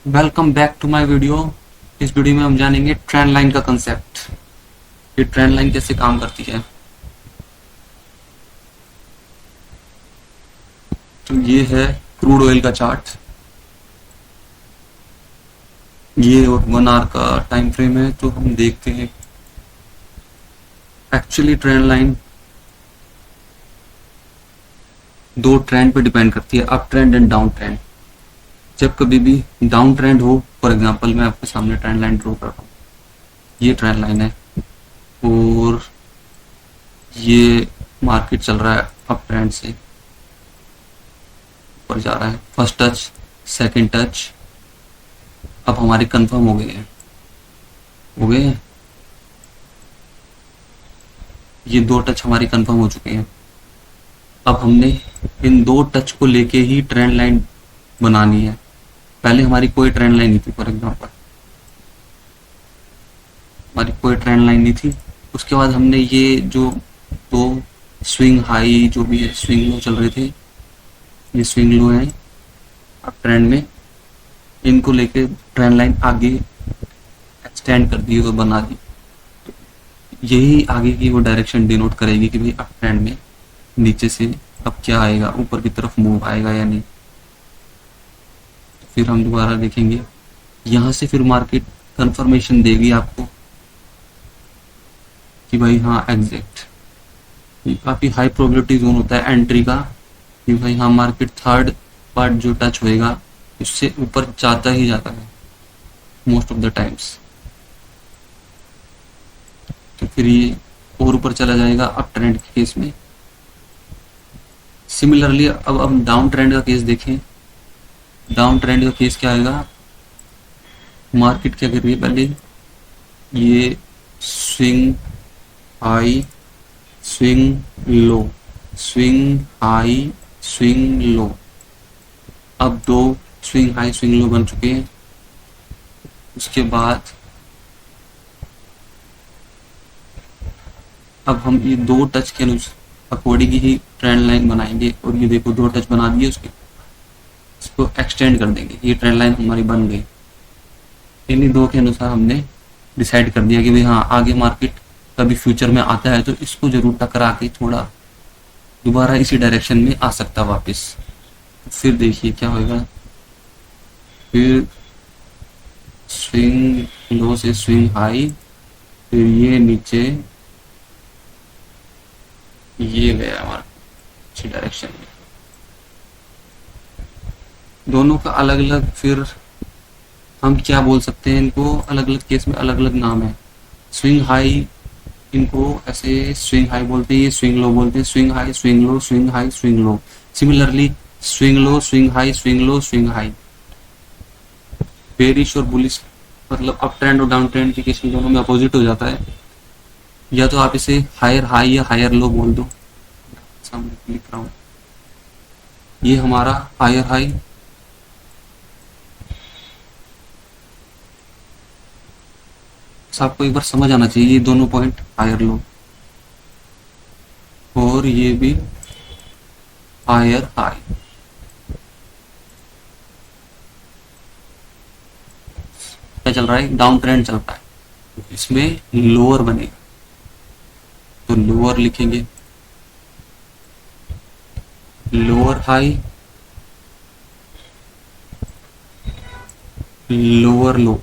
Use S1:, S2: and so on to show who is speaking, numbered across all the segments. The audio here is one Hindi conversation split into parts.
S1: Welcome back to my video. इस वीडियो में हम जानेंगे ट्रेंड लाइन का कंसेप्ट। ये ट्रेंड लाइन कैसे काम करती है। तो ये है क्रूड ऑयल का चार्ट। ये 1 आवर का टाइम फ्रेम है। तो हम देखते हैं एक्चुअली ट्रेंड लाइन दो ट्रेंड पे डिपेंड करती है, up trend and down trend. जब कभी भी डाउन ट्रेंड हो, फॉर एग्जांपल मैं आपके सामने ट्रेंड लाइन ड्रॉ कर रहा हूँ। ये ट्रेंड लाइन है और ये मार्केट चल रहा है अप ट्रेंड से ऊपर जा रहा है। फर्स्ट टच, सेकंड टच अब हमारे कंफर्म हो गए हैं। ये दो टच हमारी कंफर्म हो चुके हैं। अब हमने इन दो टच को लेके ही ट्रेंड लाइन बनानी है। पहले हमारी कोई ट्रेंड लाइन नहीं थी, फॉर एग्जांपल हमारी कोई ट्रेंड लाइन नहीं थी। उसके बाद हमने ये जो दो स्विंग हाई जो भी है, स्विंग लो चल रहे थे, ये स्विंग लो है अब ट्रेंड में, इनको लेके ट्रेंड लाइन आगे एक्सटेंड कर दी और बना दी। यही आगे की वो डायरेक्शन डिनोट करेगी कि भाई अप ट्रेंड में नीचे से अब क्या आएगा, ऊपर की तरफ मूव आएगा या नहीं। फिर हम दोबारा देखेंगे, यहाँ से फिर मार्केट कंफर्मेशन देगी आपको कि भाई हाँ एग्जैक्ट, काफ़ी हाई प्रोबेबिलिटी जोन होता है एंट्री का कि भाई हाँ मार्केट थर्ड पार्ट जो टच होएगा उससे ऊपर जाता ही जाता है मोस्ट ऑफ द टाइम्स। तो फिर ये और ऊपर चला जाएगा अप ट्रेंड के केस में। सिमिलरली अब हम डाउन ट्रेंड का केस देखें। डाउन ट्रेंड का केस क्या आएगा, मार्केट क्या कर रही है, पहले ये swing high, swing low, swing high, swing low. अब दो स्विंग हाई स्विंग लो बन चुके हैं। उसके बाद अब हम ये दो टच के अकॉर्डिंग ही ट्रेंड लाइन बनाएंगे। और ये देखो दो टच बना दिए उसके, इसको एक्सटेंड कर देंगे। ये ट्रेंड लाइन हमारी बन गई। इन्हीं दो के अनुसार हमने डिसाइड कर दिया कि भाई हाँ आगे मार्केट कभी फ्यूचर में आता है तो इसको जरूर टकरा के थोड़ा दोबारा इसी डायरेक्शन में आ सकता वापस। फिर देखिए क्या होगा, फिर स्विंग लो से स्विंग हाई, फिर ये नीचे, ये गया हमारा अच्छी डायरेक्शन में। दोनों का अलग अलग फिर हम क्या बोल सकते हैं, इनको अलग अलग केस में अलग अलग नाम है। स्विंग हाई, इनको ऐसे स्विंग हाई बोलते हैं, ये स्विंग लो बोलते हैं। Swing high swing low, swing high swing low. Similarly swing low swing high swing low swing high. Bearish और बुलिश मतलब अप ट्रेंड और डाउन ट्रेंड के केस में दोनों में अपोजिट हो जाता है। या तो आप इसे हायर हाई या हायर लो बोल दो। सामने लिख रहा हूँ, ये हमारा हायर हाई, आपको एक बार समझ आना चाहिए ये दोनों पॉइंट हायर लो, और ये भी हायर हाई। क्या चल रहा है, डाउन ट्रेंड चल रहा है, इसमें लोअर बनेगा तो लोअर लिखेंगे, लोअर हाई, लोअर लो।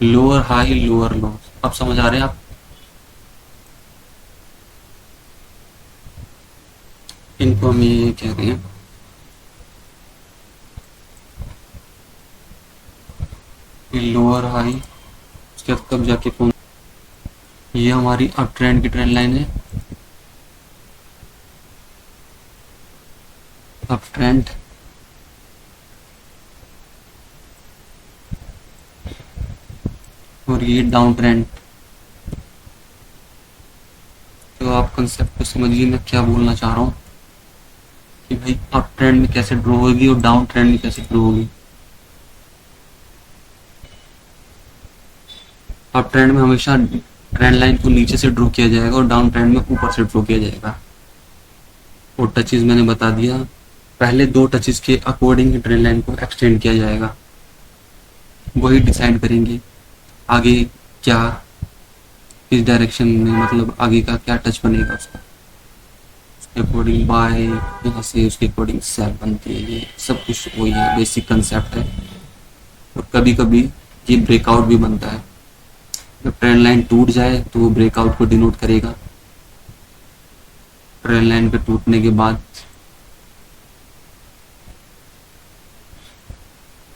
S1: लोअर हाई लोअर लो, अब समझ आ रहे हैं आप। इनको हम ये कह रहे हैं कि लोअर हाई, उसके बाद कब जाके कौन, ये हमारी अप ट्रेंड की ट्रेंड लाइन है, अप ट्रेंड। और ये डाउन ट्रेंड। तो आप कंसेप्ट को समझिए मैं क्या बोलना चाह रहा हूँ कि भाई अप ट्रेंड में कैसे ड्रॉ होगी और डाउन ट्रेंड में कैसे ड्रॉ होगी। अप ट्रेंड में हमेशा ट्रेंड लाइन को नीचे से ड्रॉ किया जाएगा और डाउन ट्रेंड में ऊपर से ड्रॉ किया जाएगा। और टचेस मैंने बता दिया, पहले 2 टचेस के अकॉर्डिंग ट्रेंड लाइन को एक्सटेंड किया जाएगा, वही डिसाइड करेंगे आगे क्या, इस डायरेक्शन में मतलब आगे का क्या टच बनेगा उसका, उसके अकॉर्डिंग बाय, यहाँ से उसके अकॉर्डिंग सेल बनती है। ये सब कुछ वही है, बेसिक कंसेप्ट है। और कभी कभी ये ब्रेकआउट भी बनता है, जब ट्रेंड लाइन टूट जाए तो वो ब्रेकआउट को डिनोट करेगा। ट्रेंड लाइन के टूटने के बाद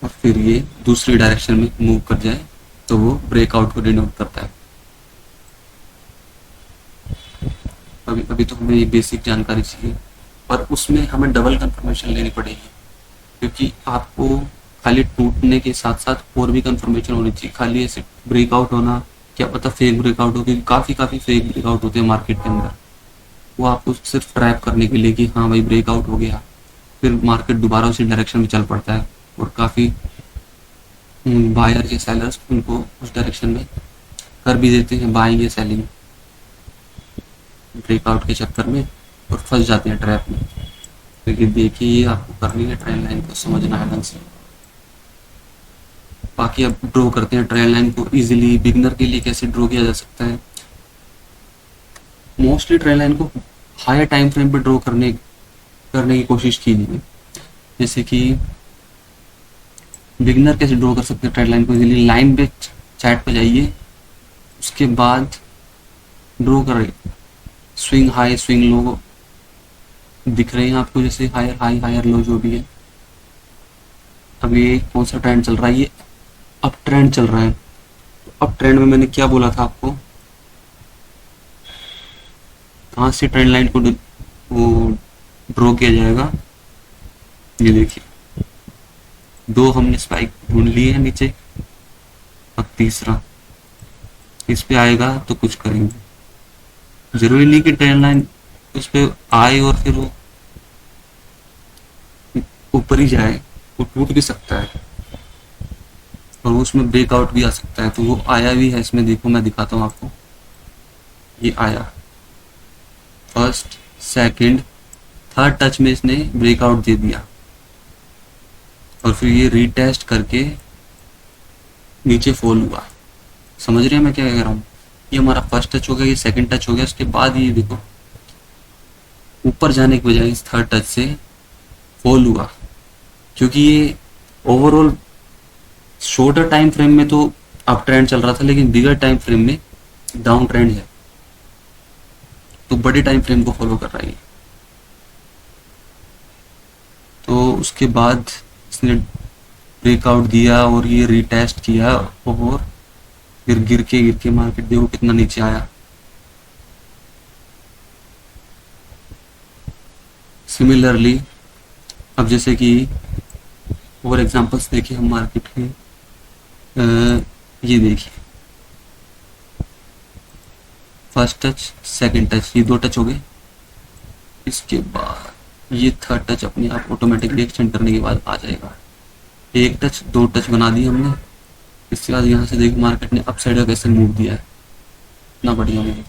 S1: और फिर ये दूसरी डायरेक्शन में मूव कर जाए तो वो ब्रेकआउट को डिनोट करता है। अभी तो हमें ये बेसिक जानकारी चाहिए, पर उसमें हमें डबल कंफर्मेशन लेनी पड़ेगी, क्योंकि आपको खाली टूटने के साथ साथ और भी कंफर्मेशन होनी चाहिए। खाली ऐसे ब्रेकआउट होना, क्या पता फेक ब्रेकआउट हो, क्योंकि काफ़ी फेक ब्रेकआउट होते हैं मार्केट के अंदर। वो आपको सिर्फ ट्रैप करने के लिए कि हाँ भाई ब्रेकआउट हो गया, फिर मार्केट दोबारा उसी डायरेक्शन में चल पड़ता है और काफ़ी बायर या सेलर्स उनको उस डायरेक्शन में कर भी देते हैं, बाइंग या सेलिंग ब्रेकआउट के चक्कर में, और फंस जाते हैं ट्रैप में। लेकिन देखिए ये आपको करनी है, ट्रेंड लाइन को समझना है ढंग से। बाकी अब ड्रॉ करते हैं ट्रेंड लाइन को इजीली। बिगनर के लिए कैसे ड्रॉ किया जा सकता है, मोस्टली ट्रेंड लाइन को हायर टाइम फ्रेम पे ड्रॉ करने की कोशिश कीजिए। जैसे कि बिगनर कैसे ड्रॉ कर सकते हैं ट्रेंड लाइन को इजीली, लाइन पे चैट पे जाइए, उसके बाद ड्रॉ करें। स्विंग हाई स्विंग लो दिख रहे हैं आपको, जैसे हायर हाई हायर लो जो भी है। अब ये कौन सा ट्रेंड चल रहा है, ये अप ट्रेंड चल रहा है। अप ट्रेंड में मैंने क्या बोला था आपको, कहाँ से ट्रेंड लाइन को वो ड्रॉ किया जाएगा। ये देखिए 2 हमने स्पाइक ढूंढ लिए हैं नीचे, अब तीसरा इस पे आएगा तो कुछ करेंगे। जरूरी नहीं कि ट्रेंड लाइन उस पे आए और फिर वो ऊपर ही जाए, वो टूट भी सकता है और उसमें ब्रेकआउट भी आ सकता है। तो वो आया भी है इसमें, देखो मैं दिखाता हूँ आपको। ये आया फर्स्ट सेकंड थर्ड टच में इसने ब्रेकआउट दे दिया और फिर ये रीटेस्ट करके नीचे फॉल हुआ। समझ रहे हैं मैं क्या कह रहा हूँ। ये हमारा फर्स्ट टच हो गया, ये सेकंड टच हो गया, उसके बाद ये देखो ऊपर जाने की बजाय इस थर्ड टच से फॉल हुआ, क्योंकि ये ओवरऑल शॉर्टर टाइम फ्रेम में तो अप ट्रेंड चल रहा था, लेकिन बिगर टाइम फ्रेम में डाउन ट्रेंड है, तो बड़े टाइम फ्रेम को फॉलो कर रहा है। तो उसके बाद इसने ब्रेकआउट दिया और ये रीटेस्ट किया और फिर गिर के मार्केट देखो कितना नीचे आया। सिमिलरली अब जैसे कि और एग्जांपल्स देखिए हम मार्केट के, ये देखिए फर्स्ट टच सेकंड टच, ये 2 टच हो गए। इसके बाद ये थर्ड टच अपने आप ऑटोमेटिकली एक्सटेंड करने के बाद आ जाएगा। 1 टच 2 टच बना दिए हमने। इसके बाद यहाँ से देखो मार्केट ने अपसाइड का कैसे मूव दिया है, इतना बढ़िया मूव।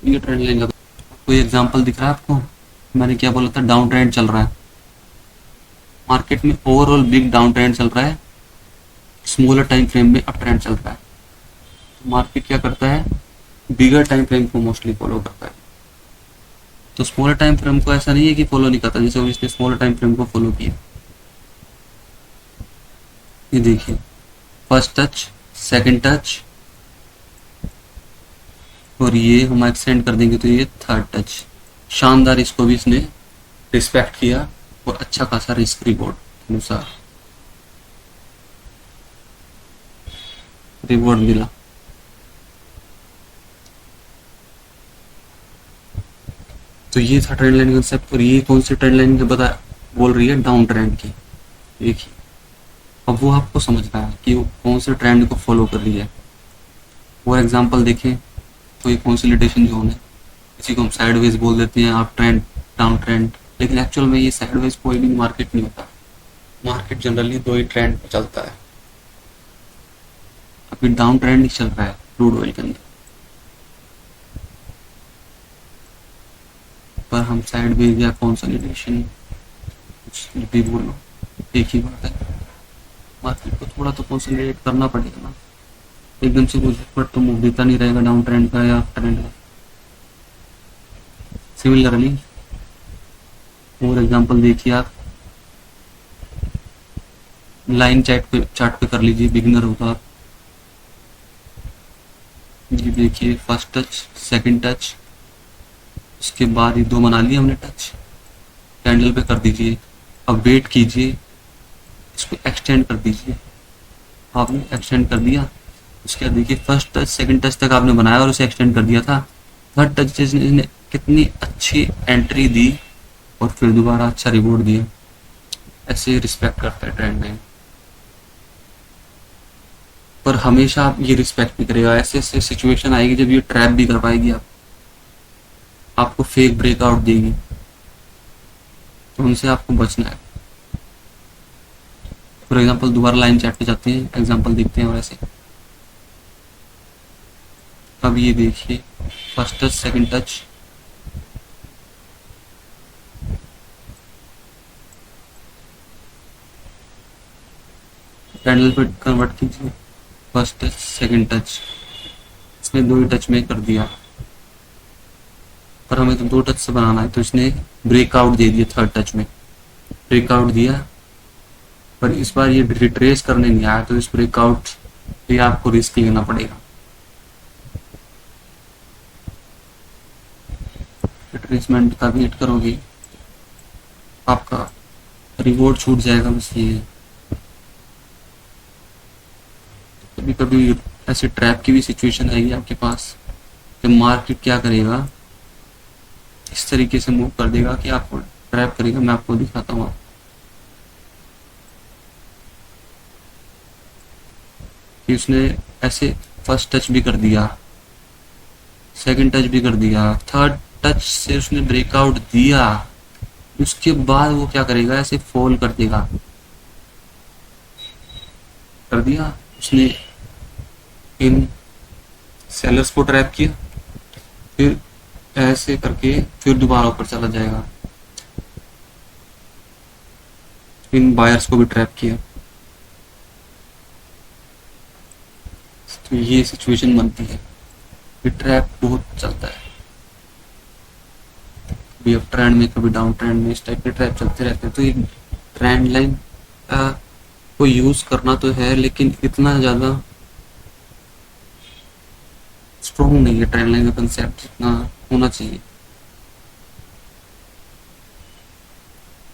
S1: ये ट्रेंड लाइन का कोई एग्जांपल दिख रहा है आपको। मैंने क्या बोला था, डाउन ट्रेंड चल रहा है मार्केट में, ओवरऑल बिग डाउन ट्रेंड चल रहा है, स्मॉलर टाइम फ्रेम में अप ट्रेंड चल रहा है। तो मार्केट क्या करता है, बिगर टाइम फ्रेम को मोस्टली फॉलो करता है। तो स्मॉलर टाइम फ्रेम को ऐसा नहीं है कि फॉलो नहीं करता, जैसे इसने स्मॉलर टाइम फ्रेम को फॉलो किया। ये देखिए फर्स्ट टच सेकंड टच और ये हम एक्सटेंड कर देंगे तो ये थर्ड टच। शानदार, इसको भी इसने रिस्पेक्ट किया और अच्छा खासा रिस्क रिवॉर्ड अनुसार रिवॉर्ड मिला। तो ये था ट्रेंड लाइन कंसेप्ट। और ये कौन सी ट्रेंड लाइन बता बोल रही है, डाउन ट्रेंड की। देखिए अब वो आपको समझना है कि वो कौन से ट्रेंड को फॉलो कर रही है। और एग्जांपल देखें तो ये कंसोलिडेशन जोन है, इसी को हम साइडवेज बोल देते हैं, अप ट्रेंड डाउन ट्रेंड, लेकिन एक्चुअल में ये साइडवेज कोई भी मार्केट नहीं होता। मार्केट जनरली 2 ही ट्रेंड पे चलता है। अभी डाउन ट्रेंड ही चल रहा है, क्रूड ऑयल के अंदर। पर हम साइड बेच या कंसोलिडेशन, कुछ भी बोलो एक ही बात है। मार्केट को थोड़ा तो कंसोलिडेट करना पड़ेगा ना, एकदम से कुछ पर तो मूव देता नहीं रहेगा डाउन ट्रेंड का या अप ट्रेंड का। सिमिलरली और एग्जांपल देखिए आप, लाइन चार्ट पे कर लीजिए, बिगिनर हो तो आप ये देखिए फर्स्ट टच, सेकंड टच, उसके बाद ये दो बना लिए हमने टच, कैंडल पे कर दीजिए। अब वेट कीजिए, इसको एक्सटेंड कर दीजिए। आपने एक्सटेंड कर दिया, उसके बाद देखिए फर्स्ट टच सेकंड टच तक आपने बनाया और उसे एक्सटेंड कर दिया था। थर्ड टच ने कितनी अच्छी एंट्री दी और फिर दोबारा अच्छा रिवॉर्ड दिया। ऐसे रिस्पेक्ट करता है ट्रेंड में, पर हमेशा आप ये रिस्पेक्ट भी करेगा। ऐसे ऐसे सिचुएशन आएगी जब ये ट्रैप भी कर पाएगी आपको फेक ब्रेकआउट देगी, तो उनसे आपको बचना है। फॉर एग्जांपल दोबारा लाइन चार्ट पे जाते हैं, एग्जांपल देखते हैं। और ऐसे अब ये देखिए first touch second touch, candle पे कन्वर्ट कीजिए, फर्स्ट टच सेकंड टच, इसने दो ही टच में कर दिया, पर हमें तो दो टच से बनाना है, तो इसने ब्रेकआउट दे दिया। थर्ड टच में ब्रेकआउट दिया, पर इस बार ये रिट्रेस करने नहीं आया, तो इस ब्रेकआउट पे आपको रिस्क लेना पड़ेगा। रिट्रेसमेंट का वेट करोगे, आपका रिवॉर्ड छूट जाएगा। बस ये कभी कभी ऐसे ट्रैप की भी सिचुएशन आएगी आपके पास कि मार्केट क्या करेगा, इस तरीके से मूव कर देगा कि आपको ट्रैप करेगा। मैं आपको दिखाता हूँ। कि उसने ऐसे फर्स्ट टच भी कर दिया, सेकंड टच भी कर दिया, थर्ड टच से उसने ब्रेकआउट दिया, उसके बाद वो क्या करेगा, ऐसे फॉल कर देगा। कर दिया उसने, इन सेलर्स को ट्रैप किया, फिर ऐसे करके फिर दोबारा ऊपर चला जाएगा, इन बायर्स को भी ट्रैप किया। तो ये सिचुएशन बनती है, ये ट्रैप बहुत चलता है, कभी अप ट्रेंड में कभी डाउन ट्रेंड में, इस टाइप के ट्रैप चलते रहते हैं। तो ये ट्रेंड लाइन को यूज करना तो है, लेकिन इतना ज्यादा स्ट्रॉन्ग नहीं है ट्रेंड लाइन का कंसेप्ट जितना होना चाहिए।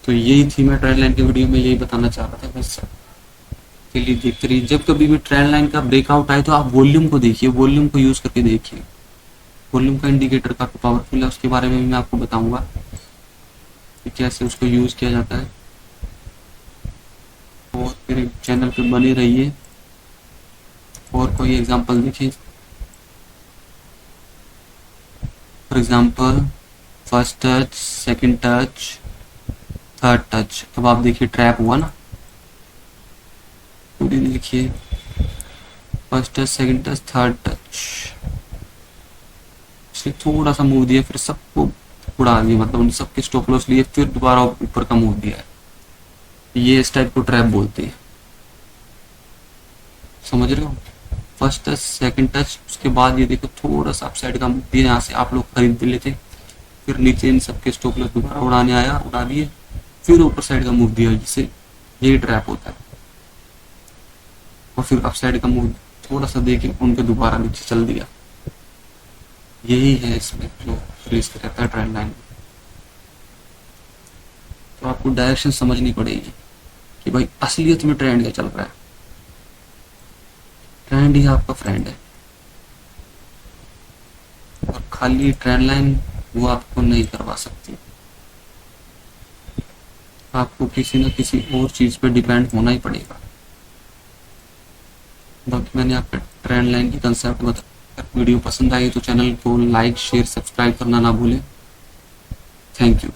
S1: तो यही थी, मैं ट्रेंड लाइन के वीडियो में यही बताना चाह रहा था। बस के लिए देखते रहिए, जब कभी भी ट्रेंड लाइन का ब्रेकआउट आए तो आप वॉल्यूम को देखिए, वॉल्यूम को यूज करके देखिए। वॉल्यूम का इंडिकेटर काफी पावरफुल है, उसके बारे में भी मैं आपको बताऊंगा कि कैसे उसको यूज किया जाता है। और मेरे चैनल पे बने रहिए और कोई एग्जांपल देखिए। For example first touch, second touch, third touch. अब आप देखिए ट्रैप हुआ ना, पूरी देखिए first touch, second touch, third touch, इसने थोड़ा सा मूव दिया, फिर सबको उड़ा दिया, मतलब उन सबके स्टॉप लॉस लिए, फिर दोबारा ऊपर का मूव दिया है। ये इस टाइप को ट्रैप बोलते हैं, समझ रहे हो। फर्स्ट टच सेकंड टच, उसके बाद ये देखो थोड़ा सा अपसाइड का मूव दिया, यहाँ से आप लोग खरीद लेते, फिर नीचे इन सबके स्टॉप लॉस दोबारा उड़ाने आया, उड़ा दिए, फिर ऊपर साइड का मूव दिया, जिससे ये ट्रैप होता है। और फिर अपसाइड का मूव थोड़ा सा देके उनके दोबारा नीचे चल दिया। यही है इसमें जो रिस्क रहता है ट्रेंड लाइन में। तो आपको डायरेक्शन समझनी पड़ेगी कि भाई असलियत में ट्रेंड क्या चल रहा है। ट्रेंड ही आपका फ्रेंड है, और खाली ट्रेंड लाइन वो आपको नहीं करवा सकती। आपको किसी न किसी और चीज पे डिपेंड होना ही पड़ेगा। बाकी मैंने आपको ट्रेंड लाइन की कंसेप्ट बताया। वीडियो पसंद आई तो चैनल को लाइक शेयर सब्सक्राइब करना ना भूलें। Thank you.